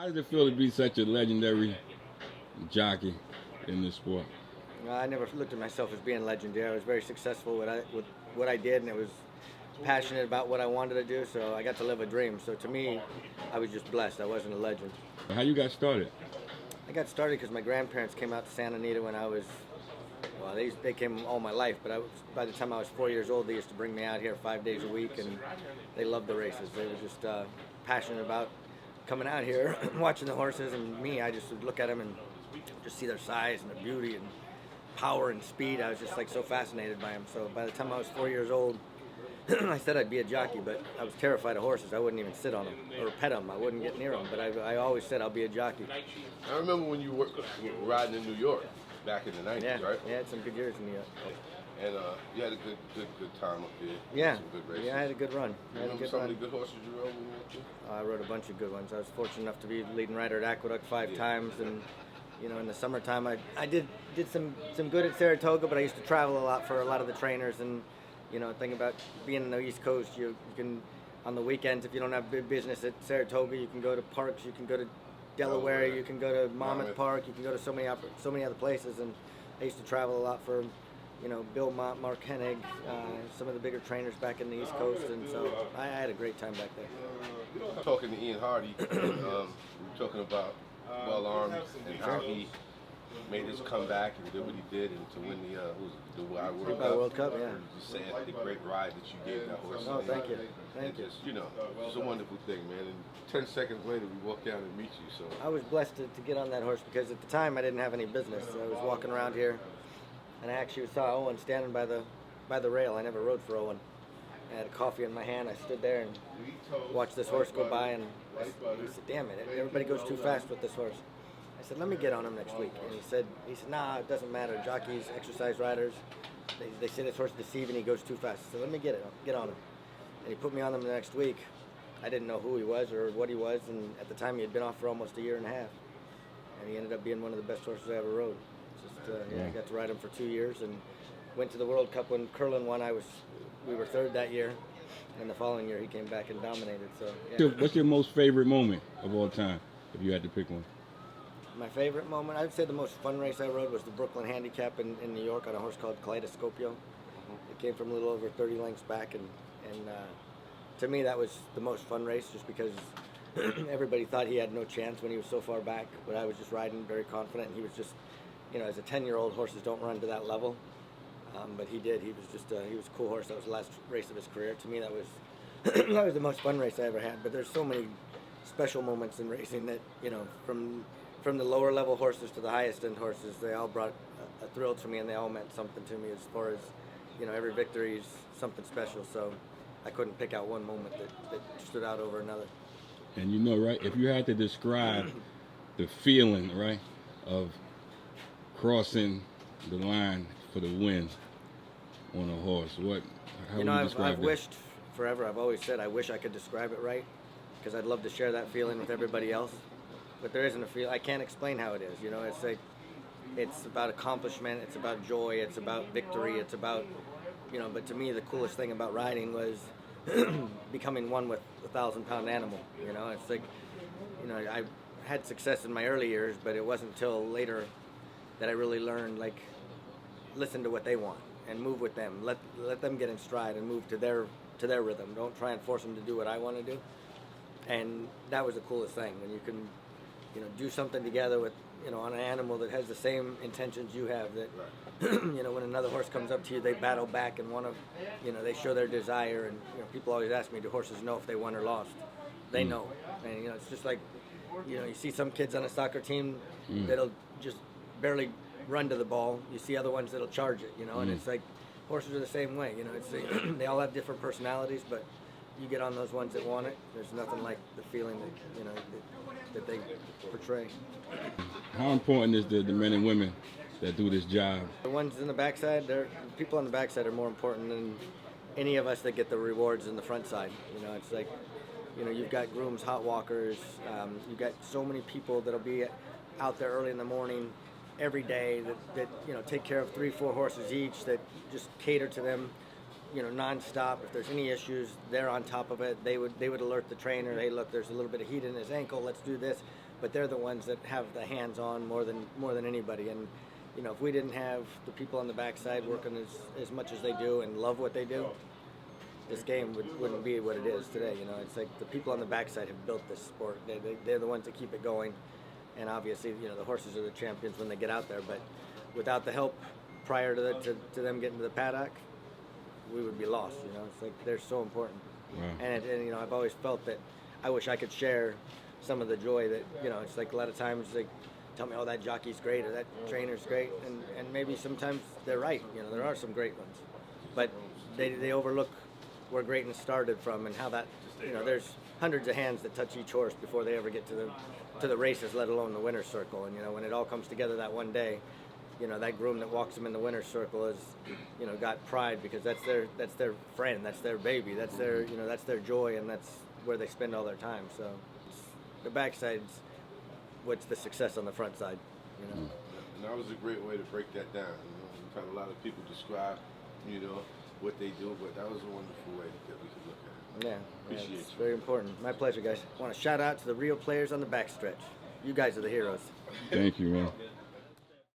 How does it feel to be such a legendary jockey in this sport? I never looked at myself as being legendary. I was very successful with what I did, and it was passionate about what I wanted to do, so I got to live a dream. So to me, I was just blessed. I wasn't a legend. How you got started? I got started because my grandparents came out to Santa Anita when I was, well, they came all my life, but by the time I was 4 years old, they used to bring me out here 5 days a week, and they loved the races. They were just passionate about coming out here, watching the horses, and me, I just would look at them and just see their size and their beauty and power and speed. I was just like so fascinated by them. So by the time I was 4 years old, I said I'd be a jockey, but I was terrified of horses. I wouldn't even sit on them or pet them. I wouldn't get near them, but I always said I'll be a jockey. I remember when you were riding in New York back in the 90s, yeah, right? Yeah, I had some good years in New York. And you had a good time up there. Yeah, some good races. Yeah, I had a good run. Remember some of the good horses you rode when you went there? I rode a bunch of good ones. I was fortunate enough to be leading rider at 𝐷𝐸queduct 5 times, and you know, in the summertime, I did some good at Saratoga, but I used to travel a lot for a lot of the trainers, and you know, think about being in the East Coast. You can, on the weekends, if you don't have big business at Saratoga, you can go to parks, you can go to Delaware, you can go to Monmouth Park, you can go to so many other places, and I used to travel a lot for, you know, Bill Mott, Mark Hennig, some of the bigger trainers back in the East Coast, and so I had a great time back there. Talking to Ian Hardy, we were talking about Well Armed and how he made his comeback and did what he did, and to win the World Cup. Yeah. Just saying the great ride that you gave that horse. Oh, thank you. Thank you. Just, you know, it's a wonderful thing, man. And 10 seconds later, we walked down and meet you. So I was blessed to get on that horse because at the time I didn't have any business. I was walking around here, and I actually saw Owen standing by the rail. I never rode for Owen. I had a coffee in my hand. I stood there and watched this horse go by, and he said, "Damn it! Everybody goes too fast with this horse." I said, "Let me get on him next week." And he said, "Nah, it doesn't matter. Jockeys, exercise riders, they say this horse is deceiving. He goes too fast." I said, "Let me get on him." And he put me on him the next week. I didn't know who he was or what he was, and at the time he had been off for almost a year and a half. And he ended up being one of the best horses I ever rode. I got to ride him for 2 years and went to the World Cup when Curlin won. We were third that year, and the following year he came back and dominated. So, yeah. What's your most favorite moment of all time, if you had to pick one? My favorite moment, I would say the most fun race I rode was the Brooklyn Handicap in New York on a horse called 𝐬𝐴𝐳𝐸. It came from a little over 30 lengths back, and to me that was the most fun race just because everybody thought he had no chance when he was so far back, but I was just riding very confident, and he was just, you know, as a 10-year-old, horses don't run to that level, but he did. He was just, he was a cool horse. That was the last race of his career. To me, that was that was the most fun race I ever had, but there's so many special moments in racing that, you know, from the lower level horses to the highest end horses, they all brought a thrill to me, and they all meant something to me as far as, you know, every victory is something special, so I couldn't pick out one moment that stood out over another. And you know, right, if you had to describe the feeling, right, of crossing the line for the win on a horse, how would you describe I've wished forever, I've always said I wish I could describe it right, because I'd love to share that feeling with everybody else, but there isn't a feel. I can't explain how it is, you know. It's like, it's about accomplishment, it's about joy, it's about victory, it's about, you know, but to me the coolest thing about riding was becoming one with a 1,000-pound animal, you know. It's like, you know, I had success in my early years, but it wasn't until later that I really learned, like, listen to what they want and move with them. Let them get in stride and move to their rhythm. Don't try and force them to do what I want to do. And that was the coolest thing, when you can, you know, do something together with, you know, on an animal that has the same intentions you have. That, you know, when another horse comes up to you, they battle back and want to, you know, they show their desire. And, you know, people always ask me, do horses know if they won or lost? They know. And, you know, it's just like, you know, you see some kids on a soccer team that'll just barely run to the ball. You see other ones that'll charge it, you know, and it's like, horses are the same way, you know. It's they all have different personalities, but you get on those ones that want it. There's nothing like the feeling that, you know, that they portray. How important is the men and women that do this job? The ones in the backside, the people on the backside are more important than any of us that get the rewards in the front side. You know, it's like, you know, you've got grooms, hot walkers, you've got so many people that'll be out there early in the morning every day that you know, take care of 3-4 horses each, that just cater to them nonstop. If there's any issues, they're on top of it. They would alert the trainer. Hey, look, there's a little bit of heat in his ankle. Let's do this. But they're the ones that have the hands-on more than anybody. And if we didn't have the people on the backside working as much as they do and love what they do, this game wouldn't be what it is today. It's like the people on the backside have built this sport. They're the ones that keep it going. And obviously, the horses are the champions when they get out there. But without the help prior to them getting to the paddock, we would be lost. It's like they're so important. Wow. And I've always felt that I wish I could share some of the joy that it's like a lot of times they tell me, oh, that jockey's great or that trainer's great, and maybe sometimes they're right. There are some great ones, but they overlook where greatness started from and how that there's hundreds of hands that touch each horse before they ever get to the races, let alone the winner's circle. And when it all comes together that one day, that groom that walks them in the winner's circle is got pride because that's their friend, that's their baby, that's their joy, and that's where they spend all their time. So the backside's what's the success on the front side. And that was a great way to break that down. We've had a lot of people describe what they do, but that was a wonderful way that we could look at it. Appreciate it's you. very important. My pleasure, guys. I want to shout out to the real players on the backstretch. You guys are the heroes. Thank you, man.